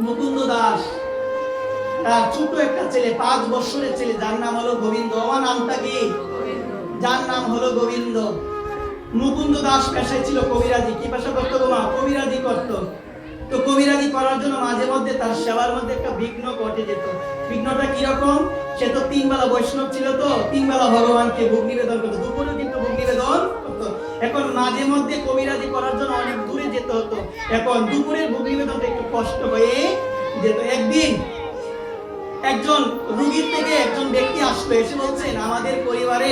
মুকুন্দ দাস তার ছোট একটা ছেলে, 5 বছরের ছেলে, যার নাম হলো গোবিন্দ। আমার নামটা কি? যার নাম হলো গোবিন্দ। মুকুন্দ দাস পেশায় ছিল কবিরাজি। কি পেশা করতো গো মা? কবিরাজি করতো। তো কবিরাজি করার জন্য মাঝে মধ্যে তার সেবার মধ্যে একটা বিঘ্ন ঘটে যেত। বিঘ্নটা কিরকম? সে তো 3 বেলা বৈষ্ণব ছিল, তো 3 বেলা ভগবানকে ভোগ নিবেদন করতো, দুপুরে কিন্তু ভোগ নিবেদন করতো। এখন মাঝে মধ্যে কবিরাজি করার জন্য অনেক দূরে যেতে হতো। এখন দুপুরের ভোগ নিবেদনটা একটু কষ্ট হয়ে যেত। একদিন একজন রোগীর থেকে একজন ব্যক্তি আসলো, এসে বলছেন আমাদের পরিবারে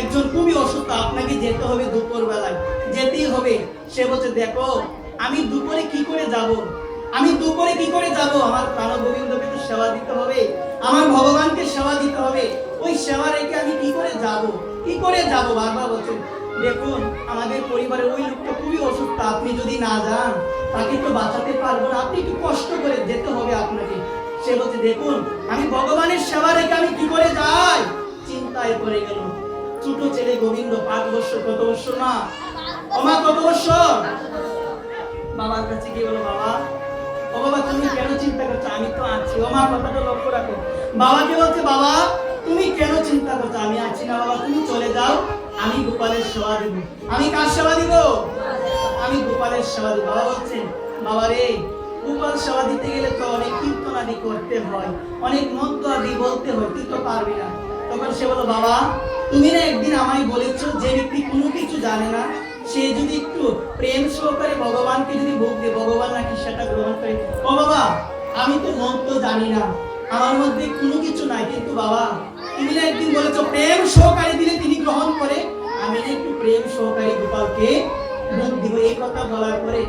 একজন খুবই অসুস্থ, আপনাকে যেতে হবে দুপুর বেলায়, যেতেই হবে। সে বলছে দেখো আমি দুপুরে কি করে যাব, আমি দুপুরে কি করে যাব, আমার প্রাণ গোবিন্দকে তো সেবা দিতে হবে, আমার ভগবানকে সেবা দিতে হবে, ওই সেবা রেখে আমি কি করে যাব, কি করে যাব। বারবার বলছেন দেখুন আমাদের পরিবারের ওই লোকটা খুবই অসুস্থ, আপনি যদি না যান তাকে তো বাঁচাতে পারবো না, আপনি একটু কষ্ট করে যেতে হবে আপনাকে। সে বলছে দেখুন আমি ভগবানের সেবা রেখে আমি কি করে যাই। চিন্তায় পড়ে গেল। ছোট ছেলে গোবিন্দ, 5 বছর। কত বছর মা? ওমা কত বছর? বাবার কাছে গিয়ে বলো বাবা, ও বাবা তুমি কেন চিন্তা করছো, আমি তো আছি। ওমা কথাটা লক্ষ্য রাখো। বাবাকে বলছে বাবা তুমি কেন চিন্তা করছো, আমি আছি না বাবা, তুমি চলে যাও, আমি গোপালের সেবা দিব। আমি কার সেবা দিব? আমি গোপালের সেবা দিব। বাবা বলছেন বাবা রে, গোপাল সেবা দিতে গেলে তো অনেক কীর্তন আদি করতে হয়, অনেক মন্ত্র আদি বলতে হয়, তুই তো পারবি না। তখন সে বলল বাবা তুমি না একদিন আমায় বলেছো যে ব্যক্তি কোনো কিছু জানে না সে যদি একটু প্রেম সহকারে ভগবানকে যদি ভোগ দেয় ভগবান নাকি সেটা গ্রহণ করে। ও বাবা আমি তো মন্ত্র জানি না, আমার মধ্যে কোনো কিছু নাই, কিন্তু বাবা তুমি না একদিন বলেছো প্রেম সহকারে দিলে তিনি গ্রহণ করে, আমি না একটু প্রেম সহকারে গোপালকে ভোগ দিব। এই কথা বলার পরে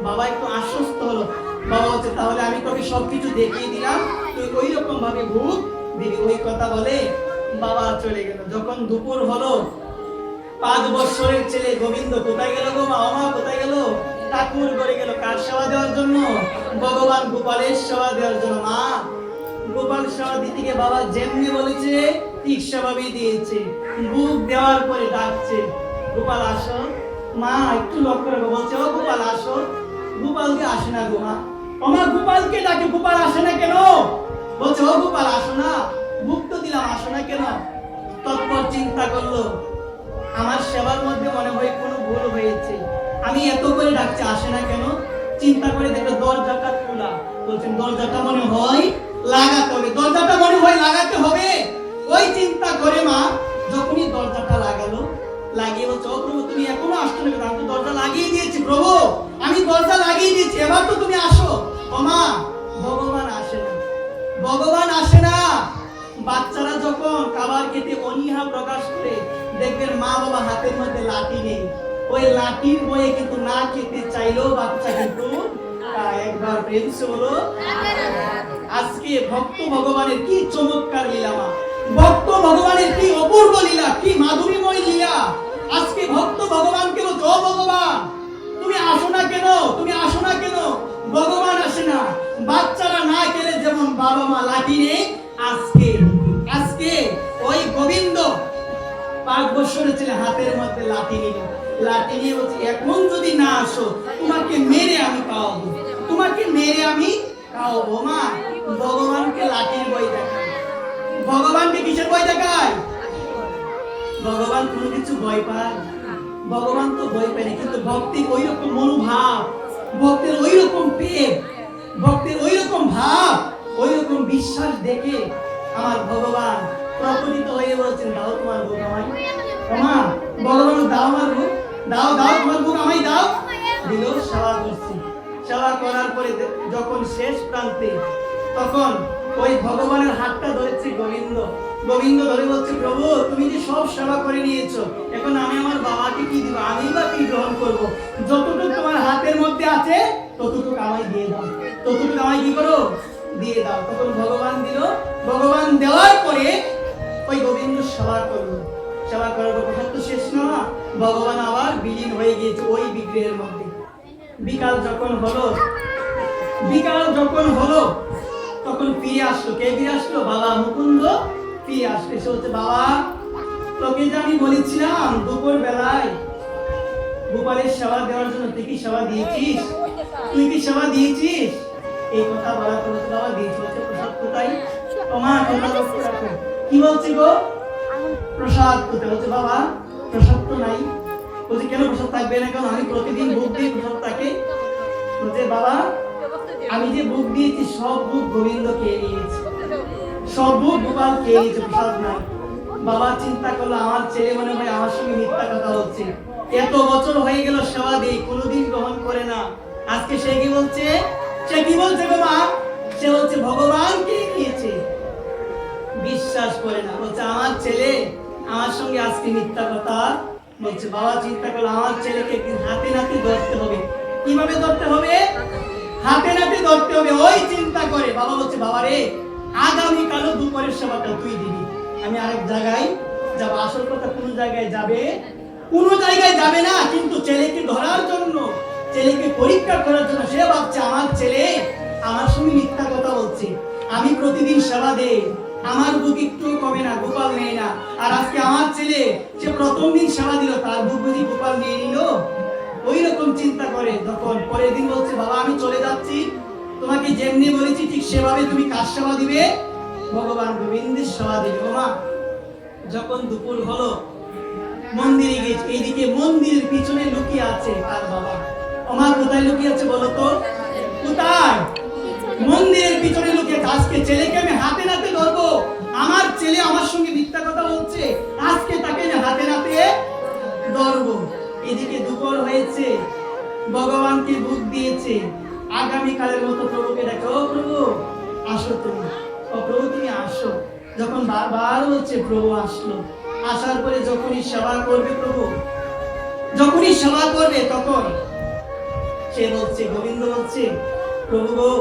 বাবা একটু আশ্বস্ত হলো। বাবা বলছে তাহলে আমি তোকে সবকিছু দেখিয়ে দিলাম, তুই ওই রকম ভাবে ভোগ দিবি। ওই কথা বলে বাবা চলে গেল। যখন দুপুর হলো, 5 বছরের ছেলে গোবিন্দ কোথায় গেল গো মা? মা কোথায় গেল? ঠাকুর ঘরে গেল। কার সেবা দেওয়ার জন্য? ভগবান গোপালের সেবা দেওয়ার জন্য। মা গোপাল সেবা দিতে গিয়ে বাবা যেমনি বলেছে ঠিক সেভাবেই দিয়েছে। ভোগ দেওয়ার পরে ডাকছে গোপাল আসো। মা একটু লক্ষ্য রাখো, বলছে ও গোপাল আসো। গোপালকে আসে না গো মা। আমার গোপালকে ডাকে, গোপাল আসে না কেন? বলছে ও গোপাল আসো না, ভোগ তো দিলাম, আসো না কেন? তৎপর চিন্তা করলো আমার সেবার মধ্যে মনে হয় কোনো ভুল হয়েছে, আমি এত করে ডাকছি আসে না কেন। চিন্তা করে দেখো দরজাটা খোলা। বলছেন দরজাটা মনে হয় লাগাতে হবে, দরজাটা মনে হয় লাগাতে হবে। ওই চিন্তা করে মা যখনই দরজাটা লাগালো, লাগিয়ে বলছে ও প্রভু তুমি এখনো আসছো না কেন? আমি তো দরজা লাগিয়ে দিয়েছি প্রভু, আমি দরজা লাগিয়ে দিয়েছি, এবার তো তুমি আসো। ও মা ভগবান আসে না, ভগবান আসে না। বাচ্চারা যখন খাবার খেতে অনীহা প্রকাশ করে দেখবেন মা বাবা হাতের মধ্যে লাঠি নেই, ওই লাঠির বয়ে কিন্তু না খেতে চাইলেও বাচ্চা কিন্তু একবার প্রেম সে বলো। আজকে ভক্ত ভগবানের কি চমৎকার লীলা মা, ভক্ত ভগবানের কি অপূর্ব লীলা, কি মাধুরীময় লীলা। আজকে ভক্ত ভগবানকে বলছে ও ভগবান তুমি আসো না কেন, তুমি আসো না কেন? ভগবান আসে না। বাচ্চারা না খেলে যেমন বাবা মা লাঠি নেই, আজকে আজকে ওই গোবিন্দ 5 বছরের ছেলে হাতের মধ্যে লাঠি নিল, লাঠি নিয়ে বলছে এখন যদি না আসো তোমাকে মেরে আমি খাওয়াবো, তোমাকে মেরে আমি খাওয়াবো। মা ভগবানকে লাঠির ভয় দেখায়, ভগবানকে কিসের ভয় দেখায়? ভগবান কোনো কিছু ভয় পায়? ভগবান তো ভয় পায় না, কিন্তু ভক্তির ওই রকম মনোভাব, ভক্তের ওই রকম প্রেম, ভক্তের ওই রকম ভাব, ওই রকম বিশ্বাস দেখে আমার ভগবান প্রকটিত হয়ে বলছেন দাও তোমার ভোগ আমায়। মা ভগবান দাও আমার ভোগ, দাও দাও তোমার ভোগ আমায় দাও। দিল, সেবা করছি। সেবা করার পরে যখন শেষ প্রান্তে তখন ওই ভগবানের হাতটা ধরেছে গোবিন্দ। গোবিন্দ ধরে বলছে প্রভু তুমি যে সব সেবা করে নিয়েছো, এখন আমি আমার বাবাকে কি দিব, আমি বা কি গ্রহণ করব? যতটুকু তোমার হাতের মধ্যে আছে ততটুকু আমায় দিয়ে দাও, ততটুকু আমায় কি করো দিয়ে দাও। তখন ভগবান দিল। ভগবান দেওয়ার পরে ওই গোবিন্দ সেবা করলো। সেবা করার পর কথা তো শেষ না, ভগবান আবার বিলীন হয়ে গিয়েছে ওই বিগ্রহের মধ্যে। বিকাল যখন হলো, বিকাল যখন হলো তখন ফিরে আসলো। কে ফিরে আসলো? বাবা মুকুন্দ ফিরে আসলো। এসে বলছে বাবা তোকে যে আমি বলেছিলাম দুপুর বেলায় গোপালের সেবা দেওয়ার জন্য, তুই কি সেবা দিয়েছিস? তুই কি সেবা দিয়েছিস? এই কথা বলার পর বলছে বাবা দিয়েছ হচ্ছে প্রসাদ কোথায়? ও মা তোমরা লক্ষ্য রাখো। কি বলছি গো? প্রসাদ কোথায়? বলছে বাবা প্রসাদ তো নাই। বলছে কেন প্রসাদ থাকবে না? কারণ আমি প্রতিদিন ভোগ দিই, প্রসাদ থাকে। বলছে বাবা আমি যে ভোগ দিয়েছি সব ভোগ গোবিন্দ খেয়ে নিয়েছে, সব ভোগ গোপাল খেয়ে নিয়েছে, প্রসাদ নাই। বাবা চিন্তা করলো আমার ছেলে মনে হয় আমার সঙ্গে মিথ্যা কথা হচ্ছে, এত বছর হয়ে গেল সেবা দেই কোনোদিন গ্রহণ করে না, আজকে সে কি বলছে? সে কি বলছে গো মা? সে বলছে ভগবান কে নিয়েছে। বিশ্বাস করে না, বলছে আমার ছেলে আমার সঙ্গে আজকে মিথ্যা কথা বলছে। বাবা চিন্তা করলো আমার ছেলেকে একদিন হাতে নাতে ধরতে হবে। কিভাবে ধরতে হবে? হাতে নাতে ধরতে হবে। ওই চিন্তা করে বাবা বলছে বাবা রে আগামীকালও দুপুরের সেবাটা তুই দিবি, আমি আরেক জায়গায় যাব। আসল কথা কোন জায়গায় যাবে? কোন জায়গায় যাবে না, কিন্তু ছেলেকে ধরার জন্য, ছেলেকে পরীক্ষা করার জন্য সে ভাবছে আমার ছেলে আমার সঙ্গে মিথ্যা কথা বলছে, আমি প্রতিদিন সেবা দেই, আমার বুক একটু কমে না, গোপাল নেয় না। আর আজকে আমার ছেলে সে প্রথম দিন সেবা দিল, তার বুক বুঝি গোপাল নিয়ে নিল। ওই রকম চিন্তা করে তখন পরের দিন বলছে বাবা আমি চলে যাচ্ছি, তোমাকে যেমনি বলেছি ঠিক সেভাবে তুমি কার সেবা দিবে? ভগবান গোবিন্দের সেবা দিবে। ওমা যখন দুপুর হলো মন্দিরে গেছে, এইদিকে মন্দিরের পিছনে লুকিয়ে আছে তার বাবা। ওমা কোথায় লুকিয়ে আছে বলো তো? কোথায়? মন্দিরের পিছনে লুকিয়ে আছে। আজকে ছেলেকে আমি হাতে নাতে ধরবো, আমার ছেলে আমার সঙ্গে মিথ্যা কথা বলছে, আজকে তাকে আমি হাতে নাতে ধরবো। এদিকে দুপুর হয়েছে, ভগবানকে ভোগ দিয়েছে, আগামীকালের মতো প্রভুকে ডাকে, ও প্রভু আসো তুমি, ও প্রভু তুমি আসো। যখন বারবার বলছে প্রভু আসলো, আসার পরে যখনই সেবা করবে প্রভু, যখনই সেবা করবে তখন সে বলছে, গোবিন্দ বলছে প্রভু গো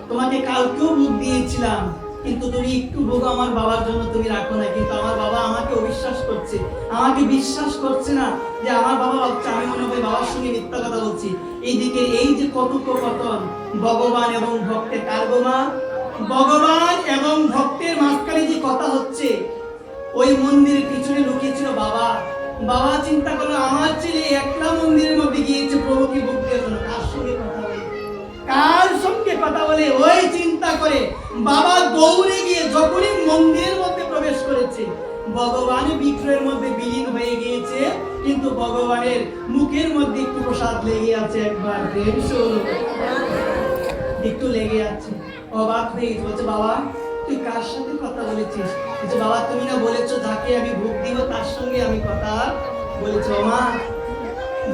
তোমাকে কালকেও ভোগ দিয়েছিলাম, কিন্তু তুমি একটু ভোগ আমার বাবার জন্য তুমি রাখো না, কিন্তু আমার বাবা আমাকে অবিশ্বাস করছে, আমাকে বিশ্বাস করছে না যে আমার বাবা ভাবছে আমি মনে হয় বাবার সঙ্গে মিথ্যা কথা বলছি। এইদিকে এই যে কথোপকথন ভগবান এবং ভক্তের, কার গো মা? ভগবান এবং ভক্তের মাঝখানে যে কথা হচ্ছে, ওই মন্দিরের পিছনে লুকিয়েছিল বাবা। বাবা চিন্তা করলো আমার ছেলে একলা মন্দিরের মধ্যে গিয়েছে প্রভুকে ভোগ দেওয়ার জন্য, কার সঙ্গে কথা বলে, কার সঙ্গে কথা বলে? ওই চিন্তা করে বাবা দৌড়ে গিয়ে যখনই মন্দিরের মধ্যে প্রবেশ করেছে, ভগবান বিগ্রহের মধ্যে বিলীন হয়ে গিয়েছে, কিন্তু ভগবানের মুখের মধ্যে একটু প্রসাদ লেগে আছে, একবার একটু লেগে আছে। অবাক হয়ে গেছে, বলছে বাবা তুই কার সাথে কথা বলেছিস? বলছে বাবা তুমি না বলেছো যাকে আমি ভোগ দিব তার সঙ্গে আমি কথা বলেছি। মা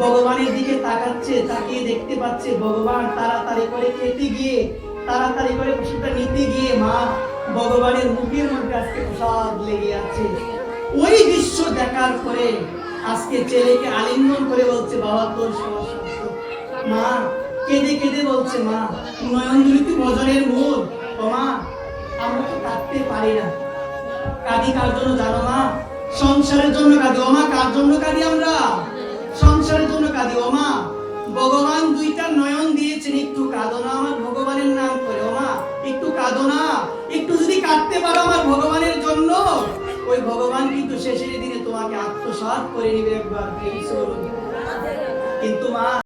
ভগবানের দিকে তাকাচ্ছে, তাকিয়ে দেখতে পাচ্ছে ভগবান তাড়াতাড়ি করে খেতে গিয়ে, তাড়াতাড়ি করে প্রসাদটা নিতে গিয়ে মা ভগবানের মুখের মধ্যে আজকে প্রসাদ লেগে আছে। ওই দৃশ্য দেখার পরে আজকে ছেলেকে আলিঙ্গন করে বলছে বাবা তোর সমস্যা। মা কেঁদে কেঁদে বলছে মা নয়ন দুলিতে ভজনের মূল। ও মা আমরা তো কাঁদতে পারি না, কাঁদি কার জন্য জানো মা? সংসারের জন্য কাঁদি। ও মা কার জন্য কাঁদি? আমরা সংসারের জন্য কাঁদি। ও মা ভগবান দুইটা নয়ন দিয়েছেন, একটু কাঁদো না আমার ভগবানের নাম করে। ও মা একটু কাঁদো না, একটু যদি কাঁদতে পারো আমার ভগবানের জন্য, ওই ভগবান কিন্তু শেষের দিনে তোমাকে আত্মসাৎ করে নিবে একবার। কিন্তু মা